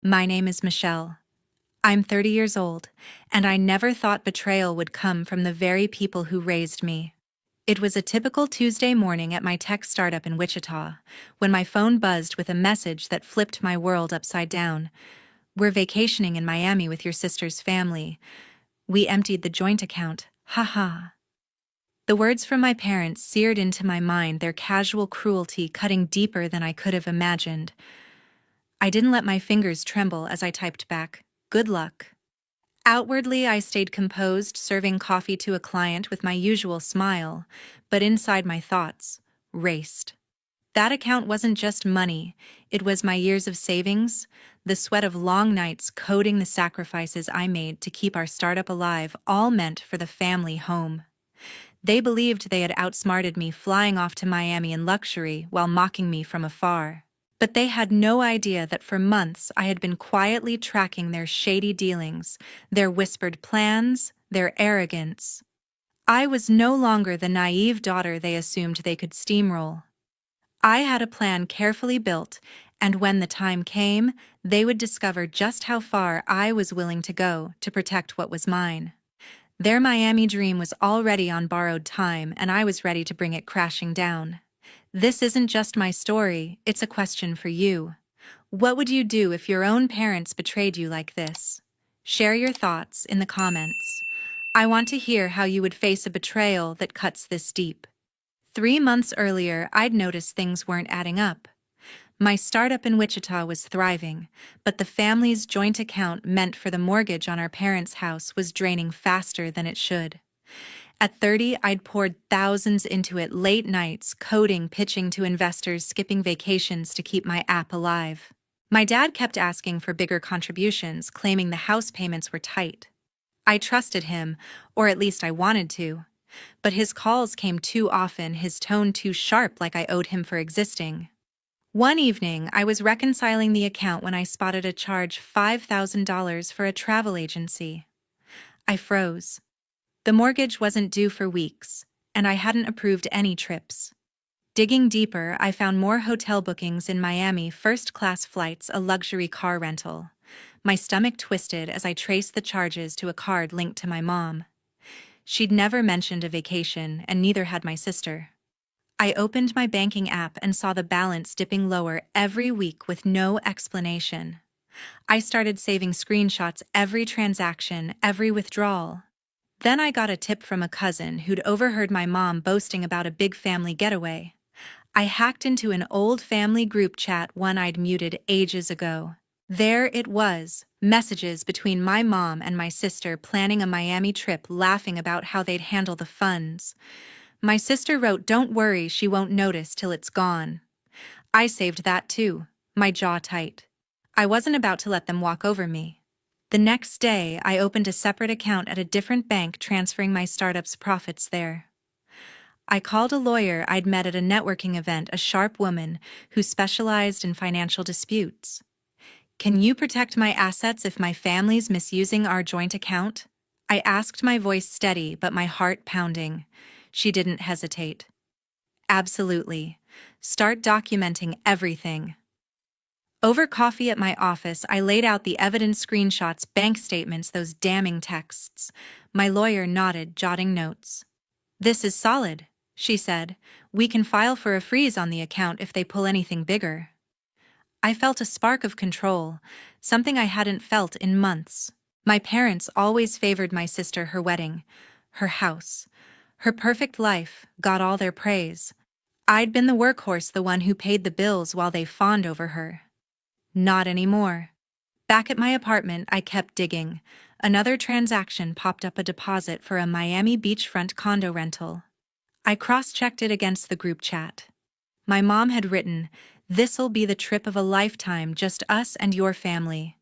My name is Michelle. I'm 30 years old, and I never thought betrayal would come from the very people who raised me. It was a typical Tuesday morning at my tech startup in Wichita, when my phone buzzed with a message that flipped my world upside down. "We're vacationing in Miami with your sister's family. We emptied the joint account. Ha ha." The words from my parents seared into my mind, their casual cruelty cutting deeper than I could have imagined. I didn't let my fingers tremble as I typed back, "Good luck." Outwardly, I stayed composed, serving coffee to a client with my usual smile, but inside my thoughts raced. That account wasn't just money, it was my years of savings, the sweat of long nights coding the sacrifices I made to keep our startup alive, all meant for the family home. They believed they had outsmarted me, flying off to Miami in luxury while mocking me from afar. But they had no idea that for months I had been quietly tracking their shady dealings, their whispered plans, their arrogance. I was no longer the naive daughter they assumed they could steamroll. I had a plan carefully built, and when the time came, they would discover just how far I was willing to go to protect what was mine. Their Miami dream was already on borrowed time, and I was ready to bring it crashing down. This isn't just my story, it's a question for you. What would you do if your own parents betrayed you like this? Share your thoughts in the comments. I want to hear how you would face a betrayal that cuts this deep. 3 months earlier, I'd noticed things weren't adding up. My startup in Wichita was thriving, but the family's joint account meant for the mortgage on our parents' house was draining faster than it should. At 30, I'd poured thousands into it, late nights, coding, pitching to investors, skipping vacations to keep my app alive. My dad kept asking for bigger contributions, claiming the house payments were tight. I trusted him, or at least I wanted to. But his calls came too often, his tone too sharp, like I owed him for existing. One evening, I was reconciling the account when I spotted a charge $5,000 for a travel agency. I froze. The mortgage wasn't due for weeks, and I hadn't approved any trips. Digging deeper, I found more hotel bookings in Miami, first-class flights, a luxury car rental. My stomach twisted as I traced the charges to a card linked to my mom. She'd never mentioned a vacation, and neither had my sister. I opened my banking app and saw the balance dipping lower every week with no explanation. I started saving screenshots every transaction, every withdrawal. Then I got a tip from a cousin who'd overheard my mom boasting about a big family getaway. I hacked into an old family group chat, one I'd muted ages ago. There it was, messages between my mom and my sister planning a Miami trip, laughing about how they'd handle the funds. My sister wrote, "Don't worry, she won't notice till it's gone." I saved that too, my jaw tight. I wasn't about to let them walk over me. The next day, I opened a separate account at a different bank, transferring my startup's profits there. I called a lawyer I'd met at a networking event, a sharp woman who specialized in financial disputes. "Can you protect my assets if my family's misusing our joint account?" I asked, my voice steady but my heart pounding. She didn't hesitate. "Absolutely. Start documenting everything." Over coffee at my office, I laid out the evidence, screenshots, bank statements, those damning texts. My lawyer nodded, jotting notes. "This is solid," she said. "We can file for a freeze on the account if they pull anything bigger." I felt a spark of control, something I hadn't felt in months. My parents always favored my sister, her wedding, her house, her perfect life, got all their praise. I'd been the workhorse, the one who paid the bills while they fawned over her. Not anymore. Back at my apartment, I kept digging. Another transaction popped up, a deposit for a Miami beachfront condo rental. I cross-checked it against the group chat. My mom had written, "This'll be the trip of a lifetime, just us and your family."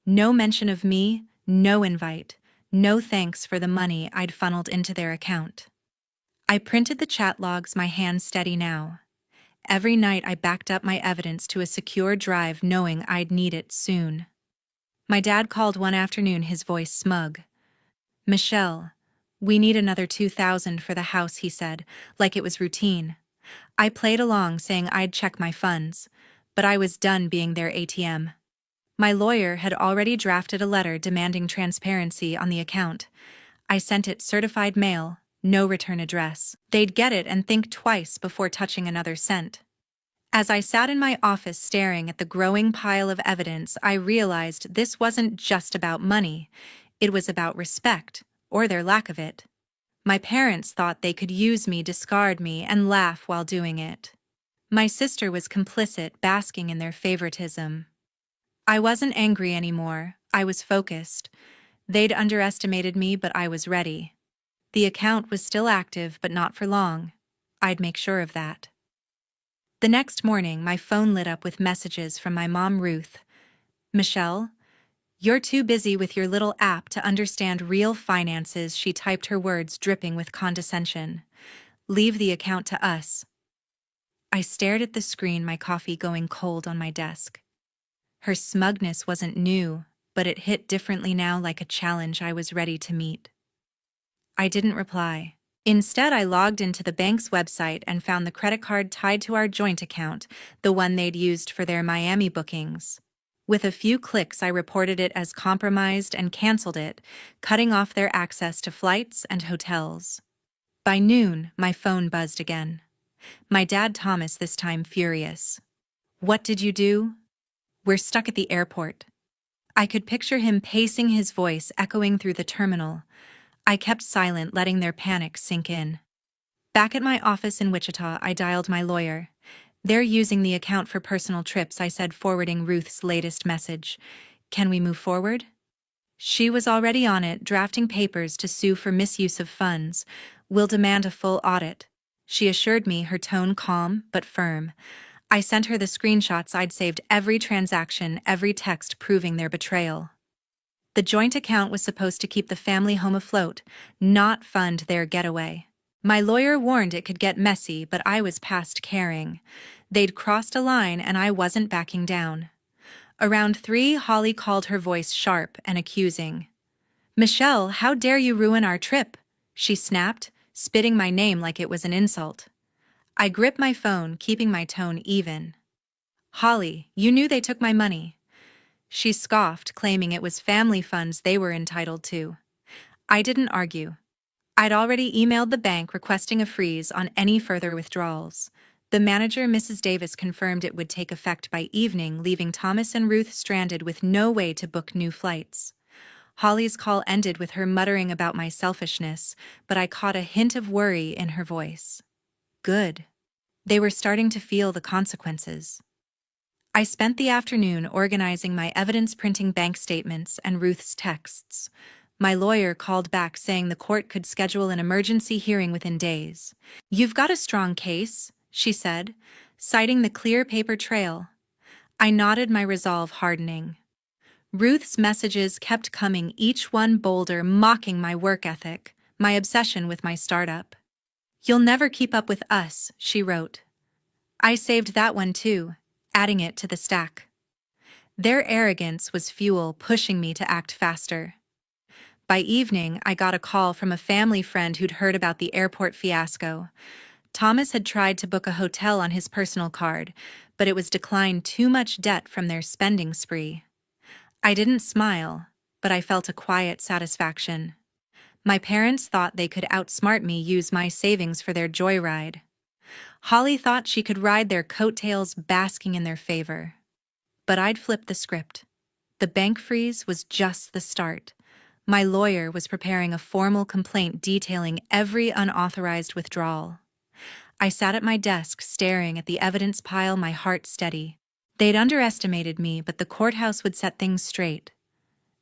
No mention of me, no invite, no thanks for the money I'd funneled into their account. I printed the chat logs, my hand steady now. Every night I backed up my evidence to a secure drive, knowing I'd need it soon. My dad called one afternoon, his voice smug. "Michelle, we need another $2,000 for the house," he said, like it was routine. I played along, saying I'd check my funds, but I was done being their ATM. My lawyer had already drafted a letter demanding transparency on the account. I sent it certified mail, no return address. They'd get it and think twice before touching another cent. As I sat in my office staring at the growing pile of evidence, I realized this wasn't just about money. It was about respect, or their lack of it. My parents thought they could use me, discard me, and laugh while doing it. My sister was complicit, basking in their favoritism. I wasn't angry anymore. I was focused. They'd underestimated me, but I was ready. The account was still active, but not for long. I'd make sure of that. The next morning, my phone lit up with messages from my mom, Ruth. "Michelle, you're too busy with your little app to understand real finances," she typed, her words dripping with condescension. "Leave the account to us." I stared at the screen, my coffee going cold on my desk. Her smugness wasn't new, but it hit differently now, like a challenge I was ready to meet. I didn't reply. Instead, I logged into the bank's website and found the credit card tied to our joint account, the one they'd used for their Miami bookings. With a few clicks, I reported it as compromised and canceled it, cutting off their access to flights and hotels. By noon, my phone buzzed again. My dad, Thomas, this time furious. "What did you do?" "We're stuck at the airport." I could picture him pacing, his voice echoing through the terminal. I kept silent, letting their panic sink in. Back at my office in Wichita, I dialed my lawyer. "They're using the account for personal trips," I said, forwarding Ruth's latest message. "Can we move forward?" She was already on it, drafting papers to sue for misuse of funds. "We'll demand a full audit," she assured me, her tone calm but firm. I sent her the screenshots. I'd saved every transaction, every text proving their betrayal. The joint account was supposed to keep the family home afloat, not fund their getaway. My lawyer warned it could get messy, but I was past caring. They'd crossed a line and I wasn't backing down. Around 3, Holly called, her voice sharp and accusing. "Michelle, how dare you ruin our trip?" she snapped, spitting my name like it was an insult. I gripped my phone, keeping my tone even. "Holly, you knew they took my money." She scoffed, claiming it was family funds they were entitled to. I didn't argue. I'd already emailed the bank requesting a freeze on any further withdrawals. The manager, Mrs. Davis, confirmed it would take effect by evening, leaving Thomas and Ruth stranded with no way to book new flights. Holly's call ended with her muttering about my selfishness, but I caught a hint of worry in her voice. Good. They were starting to feel the consequences. I spent the afternoon organizing my evidence, printing bank statements and Ruth's texts. My lawyer called back saying the court could schedule an emergency hearing within days. "You've got a strong case," she said, citing the clear paper trail. I nodded, my resolve hardening. Ruth's messages kept coming, each one bolder, mocking my work ethic, my obsession with my startup. "You'll never keep up with us," she wrote. I saved that one too, adding it to the stack. Their arrogance was fuel, pushing me to act faster. By evening, I got a call from a family friend who'd heard about the airport fiasco. Thomas had tried to book a hotel on his personal card, but it was declined, too much debt from their spending spree. I didn't smile, but I felt a quiet satisfaction. My parents thought they could outsmart me, use my savings for their joyride. Holly thought she could ride their coattails, basking in their favor. But I'd flipped the script. The bank freeze was just the start. My lawyer was preparing a formal complaint detailing every unauthorized withdrawal. I sat at my desk, staring at the evidence pile, my heart steady. They'd underestimated me, but the courthouse would set things straight.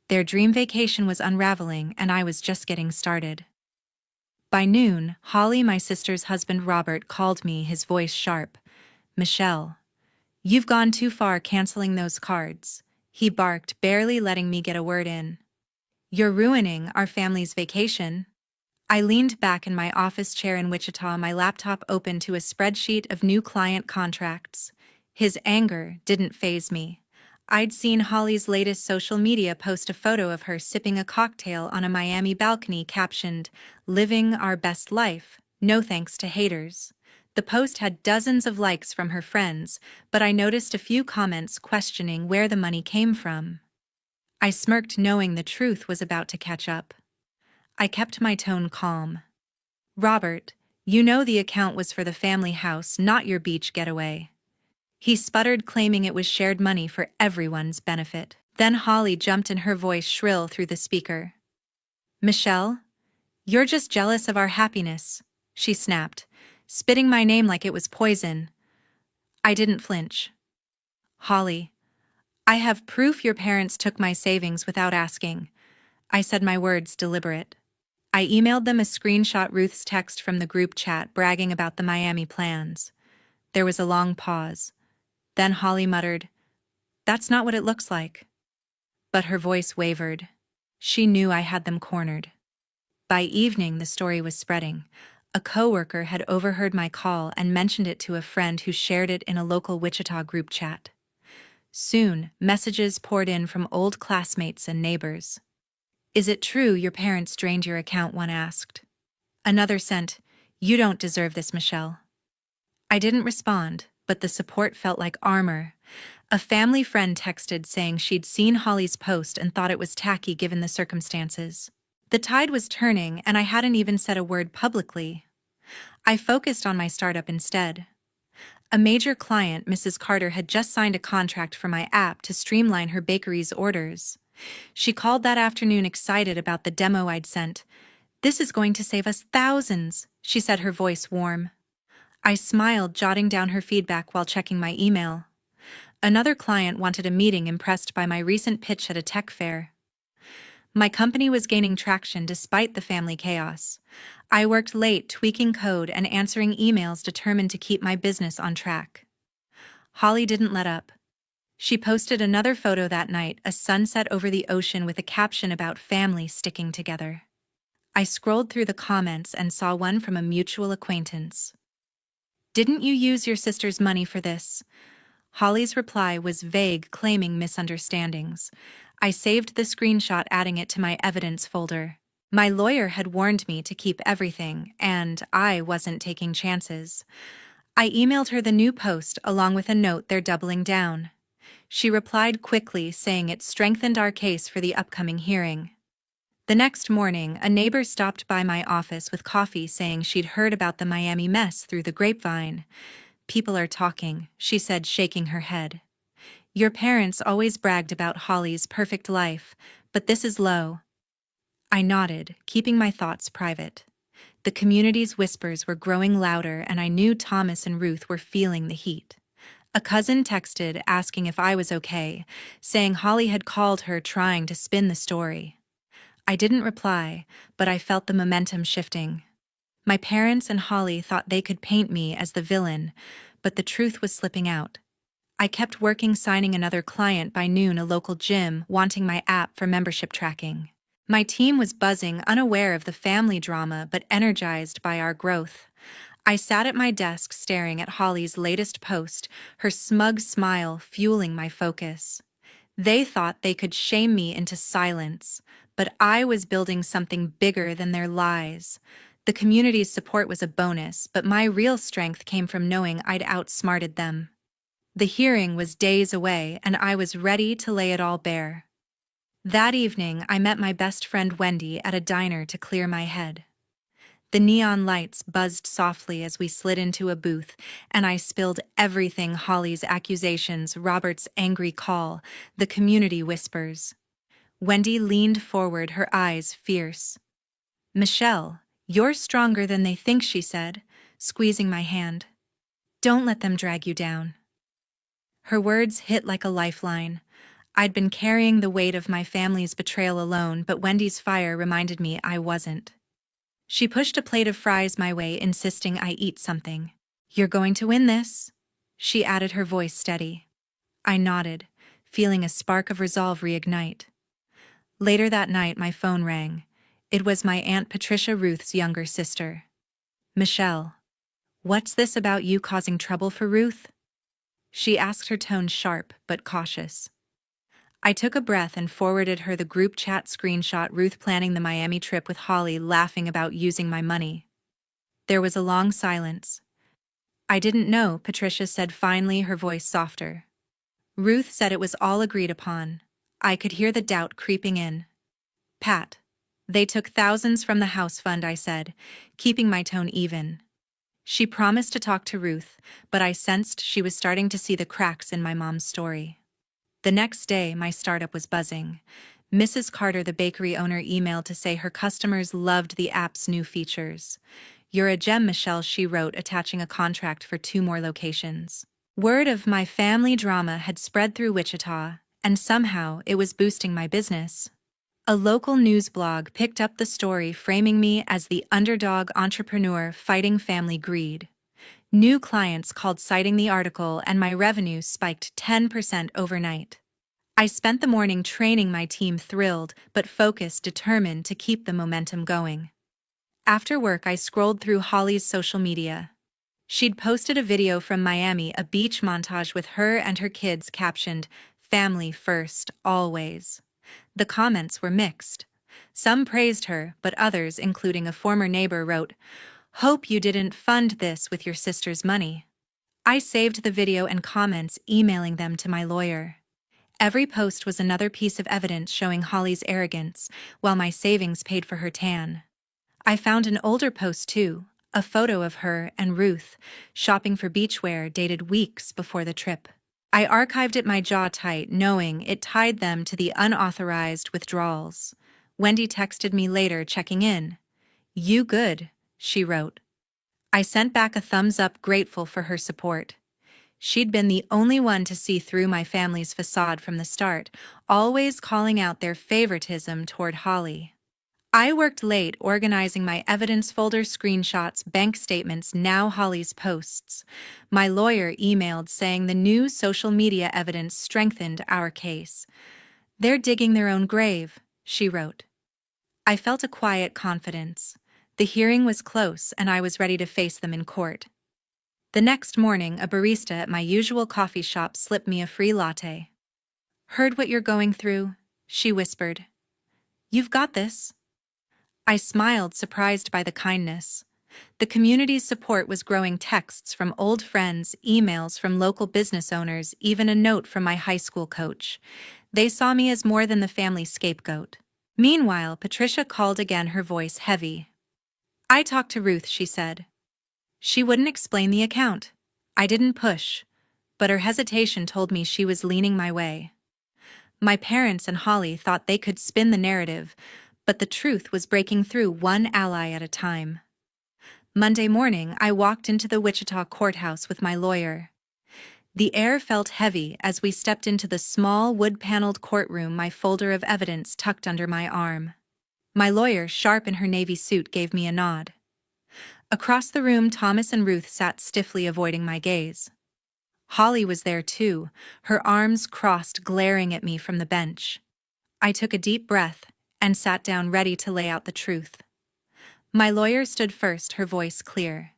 Their dream vacation was unraveling, and I was just getting started. By noon, Holly, my sister's husband Robert, called me, his voice sharp. "Michelle, you've gone too far canceling those cards," he barked, barely letting me get a word in. "You're ruining our family's vacation." I leaned back in my office chair in Wichita, my laptop open to a spreadsheet of new client contracts. His anger didn't faze me. I'd seen Holly's latest social media post, a photo of her sipping a cocktail on a Miami balcony captioned, "Living our best life, no thanks to haters." The post had dozens of likes from her friends, but I noticed a few comments questioning where the money came from. I smirked, knowing the truth was about to catch up. I kept my tone calm. "Robert, you know the account was for the family house, not your beach getaway." He sputtered, claiming it was shared money for everyone's benefit. Then Holly jumped in, her voice shrill through the speaker. "Michelle, you're just jealous of our happiness," she snapped, spitting my name like it was poison. I didn't flinch. "Holly, I have proof your parents took my savings without asking." I said, my words deliberate. I emailed them a screenshot Ruth's text from the group chat bragging about the Miami plans. There was a long pause. Then Holly muttered, "That's not what it looks like." But her voice wavered. She knew I had them cornered. By evening, the story was spreading. A coworker had overheard my call and mentioned it to a friend who shared it in a local Wichita group chat. Soon, messages poured in from old classmates and neighbors. "Is it true your parents drained your account?" one asked. Another sent, "You don't deserve this, Michelle." I didn't respond, but the support felt like armor. A family friend texted saying she'd seen Holly's post and thought it was tacky given the circumstances. The tide was turning, and I hadn't even said a word publicly. I focused on my startup instead. A major client, Mrs. Carter, had just signed a contract for my app to streamline her bakery's orders. She called that afternoon, excited about the demo I'd sent. "This is going to save us thousands," she said, her voice warm. I smiled, jotting down her feedback while checking my email. Another client wanted a meeting, impressed by my recent pitch at a tech fair. My company was gaining traction despite the family chaos. I worked late tweaking code and answering emails, determined to keep my business on track. Holly didn't let up. She posted another photo that night, a sunset over the ocean with a caption about family sticking together. I scrolled through the comments and saw one from a mutual acquaintance. "Didn't you use your sister's money for this?" Holly's reply was vague, claiming misunderstandings. I saved the screenshot, adding it to my evidence folder. My lawyer had warned me to keep everything, and I wasn't taking chances. I emailed her the new post along with a note they're doubling down. She replied quickly, saying it strengthened our case for the upcoming hearing. The next morning, a neighbor stopped by my office with coffee, saying she'd heard about the Miami mess through the grapevine. "People are talking," she said, shaking her head. "Your parents always bragged about Holly's perfect life, but this is low." I nodded, keeping my thoughts private. The community's whispers were growing louder, and I knew Thomas and Ruth were feeling the heat. A cousin texted asking if I was okay, saying Holly had called her, trying to spin the story. I didn't reply, but I felt the momentum shifting. My parents and Holly thought they could paint me as the villain, but the truth was slipping out. I kept working, signing another client by noon, a local gym wanting my app for membership tracking. My team was buzzing, unaware of the family drama but energized by our growth. I sat at my desk staring at Holly's latest post, her smug smile fueling my focus. They thought they could shame me into silence, but I was building something bigger than their lies. The community's support was a bonus, but my real strength came from knowing I'd outsmarted them. The hearing was days away, and I was ready to lay it all bare. That evening, I met my best friend Wendy at a diner to clear my head. The neon lights buzzed softly as we slid into a booth, and I spilled everything: Holly's accusations, Robert's angry call, the community whispers. Wendy leaned forward, her eyes fierce. "Michelle, you're stronger than they think," she said, squeezing my hand. "Don't let them drag you down." Her words hit like a lifeline. I'd been carrying the weight of my family's betrayal alone, but Wendy's fire reminded me I wasn't. She pushed a plate of fries my way, insisting I eat something. "You're going to win this," she added, her voice steady. I nodded, feeling a spark of resolve reignite. Later that night, my phone rang. It was my Aunt Patricia, Ruth's younger sister. "Michelle, what's this about you causing trouble for Ruth?" she asked, her tone sharp but cautious. I took a breath and forwarded her the group chat screenshot: Ruth planning the Miami trip with Holly, laughing about using my money. There was a long silence. I didn't know, Patricia said finally, her voice softer. Ruth said it was all agreed upon. I could hear the doubt creeping in. Pat. They took thousands from the house fund, I said, keeping my tone even. She promised to talk to Ruth, but I sensed she was starting to see the cracks in my mom's story. The next day, my startup was buzzing. Mrs. Carter, the bakery owner, emailed to say her customers loved the app's new features. "You're a gem, Michelle," she wrote, attaching a contract for 2 more locations. Word of my family drama had spread through Wichita, and somehow it was boosting my business. A local news blog picked up the story, framing me as the underdog entrepreneur fighting family greed. New clients called citing the article, and my revenue spiked 10% overnight. I spent the morning training my team, thrilled but focused, determined to keep the momentum going. After work, I scrolled through Holly's social media. She'd posted a video from Miami, a beach montage with her and her kids, captioned, "Family first, always." The comments were mixed. Some praised her, but others, including a former neighbor, wrote, "Hope you didn't fund this with your sister's money." I saved the video and comments, emailing them to my lawyer. Every post was another piece of evidence showing Holly's arrogance, while my savings paid for her tan. I found an older post too, a photo of her and Ruth shopping for beachwear dated weeks before the trip. I archived it, my jaw tight, knowing it tied them to the unauthorized withdrawals. Wendy texted me later, checking in. "You good?" she wrote. I sent back a thumbs up, grateful for her support. She'd been the only one to see through my family's facade from the start, always calling out their favoritism toward Holly. I worked late organizing my evidence folder, screenshots, bank statements, now Holly's posts. My lawyer emailed saying the new social media evidence strengthened our case. "They're digging their own grave," she wrote. I felt a quiet confidence. The hearing was close, and I was ready to face them in court. The next morning, a barista at my usual coffee shop slipped me a free latte. "Heard what you're going through," she whispered. "You've got this." I smiled, surprised by the kindness. The community's support was growing. Texts from old friends, emails from local business owners, even a note from my high school coach. They saw me as more than the family scapegoat. Meanwhile, Patricia called again, her voice heavy. "I talked to Ruth," she said. She wouldn't explain the account. I didn't push, but her hesitation told me she was leaning my way. My parents and Holly thought they could spin the narrative, but the truth was breaking through, one ally at a time. Monday morning, I walked into the Wichita courthouse with my lawyer. The air felt heavy as we stepped into the small wood-paneled courtroom, my folder of evidence tucked under my arm. My lawyer, sharp in her navy suit, gave me a nod. Across the room, Thomas and Ruth sat stiffly, avoiding my gaze. Holly was there too, her arms crossed, glaring at me from the bench. I took a deep breath and sat down, ready to lay out the truth. My lawyer stood first, her voice clear.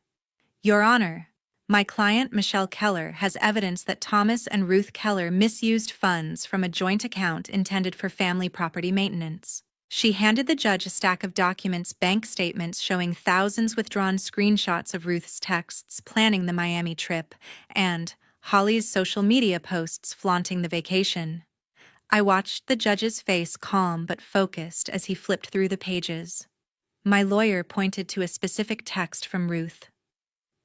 "Your Honor, my client Michelle Keller has evidence that Thomas and Ruth Keller misused funds from a joint account intended for family property maintenance." She handed the judge a stack of documents, bank statements showing thousands withdrawn, screenshots of Ruth's texts planning the Miami trip, and Holly's social media posts flaunting the vacation. I watched the judge's face, calm but focused, as he flipped through the pages. My lawyer pointed to a specific text from Ruth.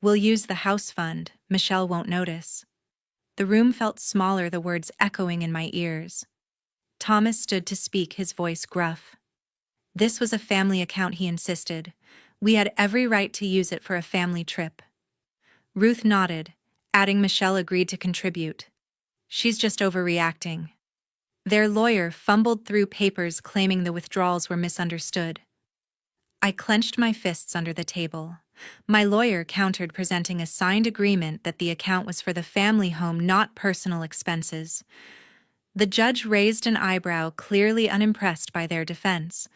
"We'll use the house fund. Michelle won't notice." The room felt smaller, the words echoing in my ears. Thomas stood to speak, his voice gruff. "This was a family account," he insisted. "We had every right to use it for a family trip." Ruth nodded, adding Michelle agreed to contribute. "She's just overreacting." Their lawyer fumbled through papers, claiming the withdrawals were misunderstood. I clenched my fists under the table. My lawyer countered, presenting a signed agreement that the account was for the family home, not personal expenses. The judge raised an eyebrow, clearly unimpressed by their defense.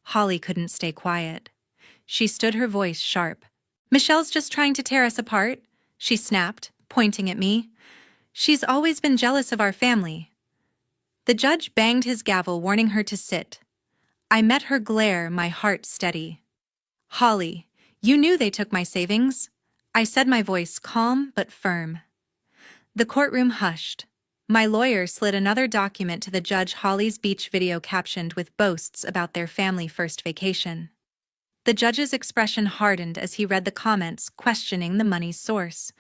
Holly couldn't stay quiet. She stood, her voice sharp. "Michelle's just trying to tear us apart," she snapped, pointing at me. "She's always been jealous of our family." The judge banged his gavel, warning her to sit. I met her glare, my heart steady. "Holly, you knew they took my savings." I said, my voice calm but firm. The courtroom hushed. My lawyer slid another document to the judge. Holly's beach video captioned with boasts about their family first vacation. The judge's expression hardened as he read the comments, questioning the money's source.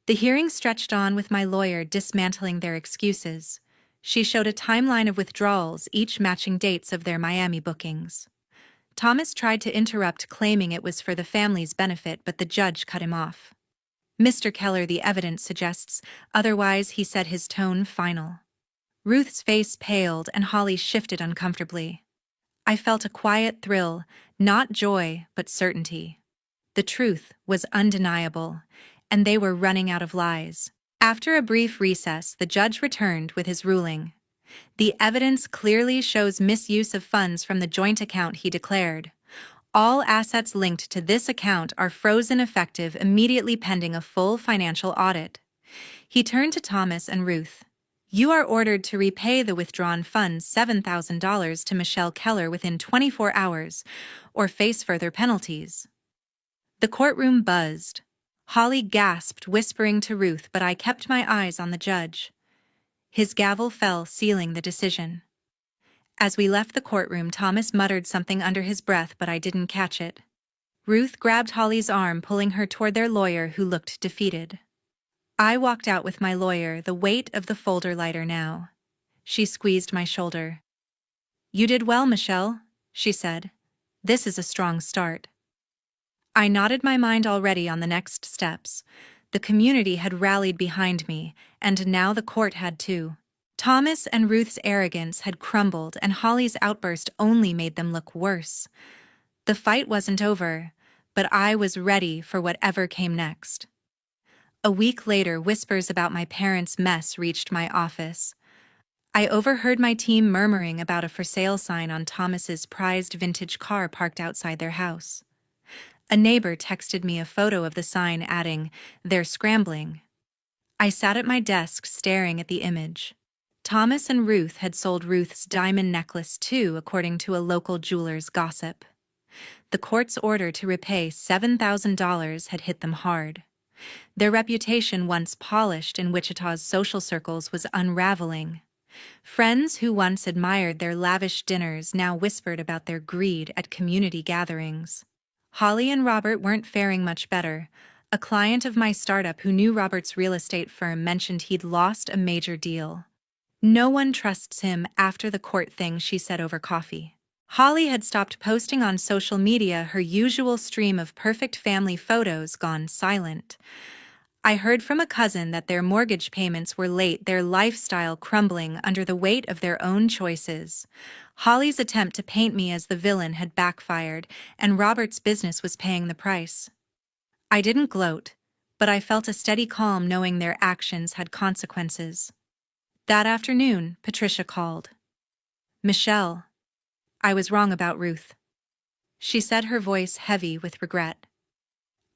The hearing stretched on with my lawyer dismantling their excuses. She showed a timeline of withdrawals, each matching dates of their Miami bookings. Thomas tried to interrupt, claiming it was for the family's benefit, but the judge cut him off. Mr. Keller, the evidence suggests, otherwise, he said, his tone final. Ruth's face paled and Holly shifted uncomfortably. I felt a quiet thrill, not joy, but certainty. The truth was undeniable, and they were running out of lies. After a brief recess, the judge returned with his ruling. The evidence clearly shows misuse of funds from the joint account, he declared. All assets linked to this account are frozen effective immediately pending a full financial audit. He turned to Thomas and Ruth. You are ordered to repay the withdrawn funds, $7,000, to Michelle Keller within 24 hours, or face further penalties. The courtroom buzzed. Holly gasped, whispering to Ruth, but I kept my eyes on the judge. His gavel fell, sealing the decision. As we left the courtroom, Thomas muttered something under his breath, but I didn't catch it. Ruth grabbed Holly's arm, pulling her toward their lawyer, who looked defeated. I walked out with my lawyer, the weight of the folder lighter now. She squeezed my shoulder. You did well, Michelle, she said. This is a strong start. I nodded, my mind already on the next steps. The community had rallied behind me, and now the court had too. Thomas and Ruth's arrogance had crumbled, and Holly's outburst only made them look worse. The fight wasn't over, but I was ready for whatever came next. A week later, whispers about my parents' mess reached my office. I overheard my team murmuring about a for sale sign on Thomas's prized vintage car parked outside their house. A neighbor texted me a photo of the sign, adding, "They're scrambling." I sat at my desk staring at the image. Thomas and Ruth had sold Ruth's diamond necklace too, according to a local jeweler's gossip. The court's order to repay $7,000 had hit them hard. Their reputation, once polished in Wichita's social circles, was unraveling. Friends who once admired their lavish dinners now whispered about their greed at community gatherings. Holly and Robert weren't faring much better. A client of my startup who knew Robert's real estate firm mentioned he'd lost a major deal. No one trusts him after the court thing, she said over coffee. Holly had stopped posting on social media, her usual stream of perfect family photos gone silent. I heard from a cousin that their mortgage payments were late, their lifestyle crumbling under the weight of their own choices. Holly's attempt to paint me as the villain had backfired, and Robert's business was paying the price. I didn't gloat, but I felt a steady calm knowing their actions had consequences. That afternoon, Patricia called. Michelle, I was wrong about Ruth. She said, her voice heavy with regret.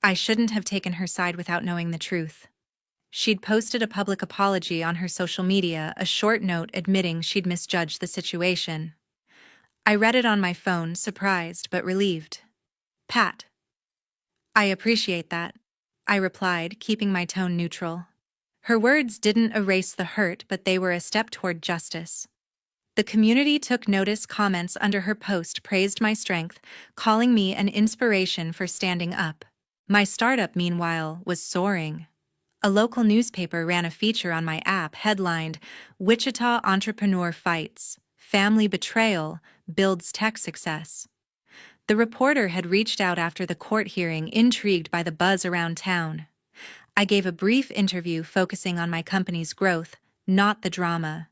I shouldn't have taken her side without knowing the truth. She'd posted a public apology on her social media, a short note admitting she'd misjudged the situation. I read it on my phone, surprised but relieved. Pat. I appreciate that, I replied, keeping my tone neutral. Her words didn't erase the hurt, but they were a step toward justice. The community took notice. Comments under her post praised my strength, calling me an inspiration for standing up. My startup, meanwhile, was soaring. A local newspaper ran a feature on my app headlined, "Wichita Entrepreneur Fights, Family Betrayal Builds Tech Success." The reporter had reached out after the court hearing, intrigued by the buzz around town. I gave a brief interview focusing on my company's growth, not the drama.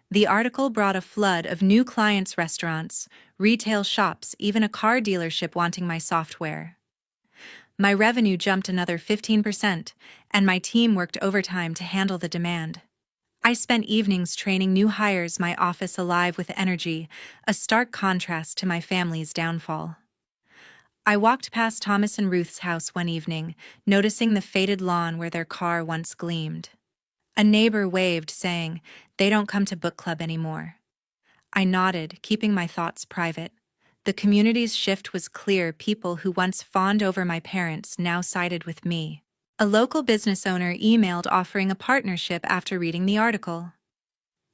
The article brought a flood of new clients, restaurants, retail shops, even a car dealership wanting my software. My revenue jumped another 15%, and my team worked overtime to handle the demand. I spent evenings training new hires, my office alive with energy, a stark contrast to my family's downfall. I walked past Thomas and Ruth's house one evening, noticing the faded lawn where their car once gleamed. A neighbor waved, saying, "They don't come to book club anymore." I nodded, keeping my thoughts private. The community's shift was clear. People who once fawned over my parents now sided with me. A local business owner emailed offering a partnership after reading the article.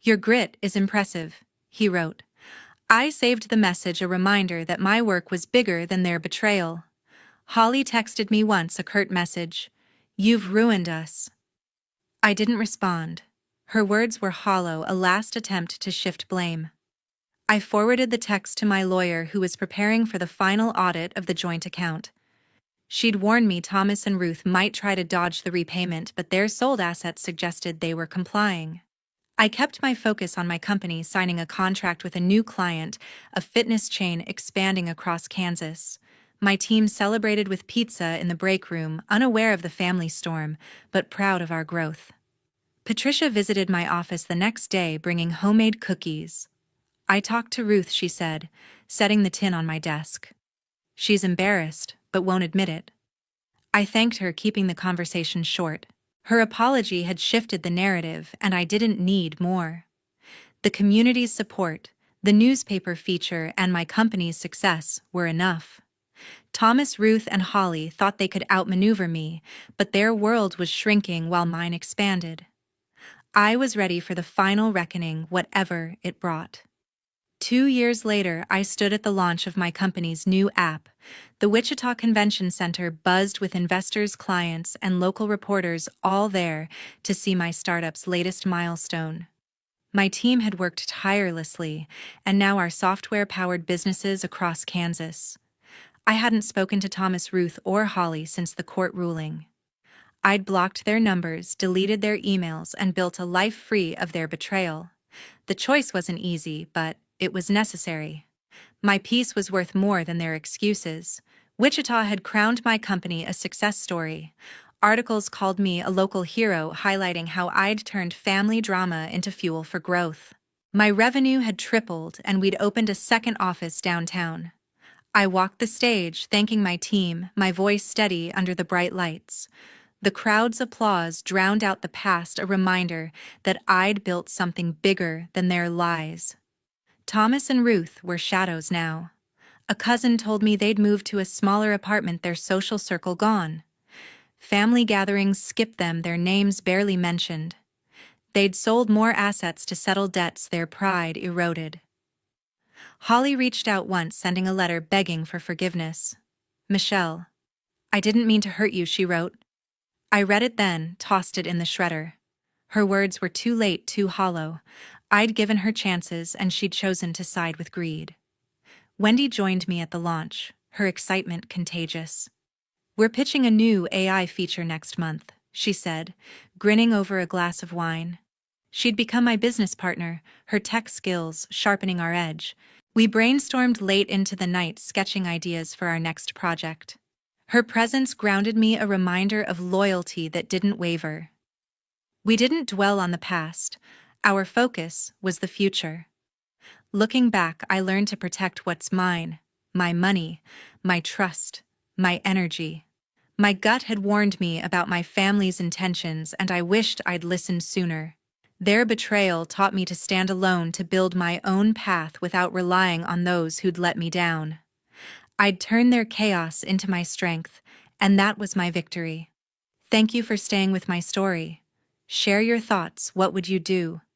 "Your grit is impressive," he wrote. I saved the message a reminder that my work was bigger than their betrayal. Holly texted me once a curt message, "You've ruined us." I didn't respond. Her words were hollow, a last attempt to shift blame. I forwarded the text to my lawyer, who was preparing for the final audit of the joint account. She'd warned me Thomas and Ruth might try to dodge the repayment, but their sold assets suggested they were complying. I kept my focus on my company, signing a contract with a new client, a fitness chain expanding across Kansas. My team celebrated with pizza in the break room, unaware of the family storm, but proud of our growth. Patricia visited my office the next day, bringing homemade cookies. "I talked to Ruth," she said, setting the tin on my desk. "She's embarrassed, but won't admit it." I thanked her, keeping the conversation short. Her apology had shifted the narrative, and I didn't need more. The community's support, the newspaper feature, and my company's success were enough. Thomas, Ruth, and Holly thought they could outmaneuver me, but their world was shrinking while mine expanded. I was ready for the final reckoning, whatever it brought. 2 years later, I stood at the launch of my company's new app. The Wichita Convention Center buzzed with investors, clients, and local reporters, all there to see my startup's latest milestone. My team had worked tirelessly, and now our software powered businesses across Kansas. I hadn't spoken to Thomas, Ruth, or Holly since the court ruling. I'd blocked their numbers, deleted their emails, and built a life free of their betrayal. The choice wasn't easy, but it was necessary. My peace was worth more than their excuses. Wichita had crowned my company a success story. Articles called me a local hero, highlighting how I'd turned family drama into fuel for growth. My revenue had tripled, and we'd opened a second office downtown. I walked the stage, thanking my team, my voice steady under the bright lights. The crowd's applause drowned out the past, a reminder that I'd built something bigger than their lies. Thomas and Ruth were shadows now. A cousin told me they'd moved to a smaller apartment, their social circle gone. Family gatherings skipped them, their names barely mentioned. They'd sold more assets to settle debts, their pride eroded. Holly reached out once, sending a letter begging for forgiveness. "Michelle, I didn't mean to hurt you," she wrote. I read it then, tossed it in the shredder. Her words were too late, too hollow. I'd given her chances, and she'd chosen to side with greed. Wendy joined me at the launch, her excitement contagious. "We're pitching a new AI feature next month," she said, grinning over a glass of wine. She'd become my business partner, her tech skills sharpening our edge. We brainstormed late into the night, sketching ideas for our next project. Her presence grounded me, a reminder of loyalty that didn't waver. We didn't dwell on the past. Our focus was the future. Looking back, I learned to protect what's mine: my money, my trust, my energy. My gut had warned me about my family's intentions, and I wished I'd listened sooner. Their betrayal taught me to stand alone, to build my own path without relying on those who'd let me down. I'd turn their chaos into my strength, and that was my victory. Thank you for staying with my story. Share your thoughts. What would you do?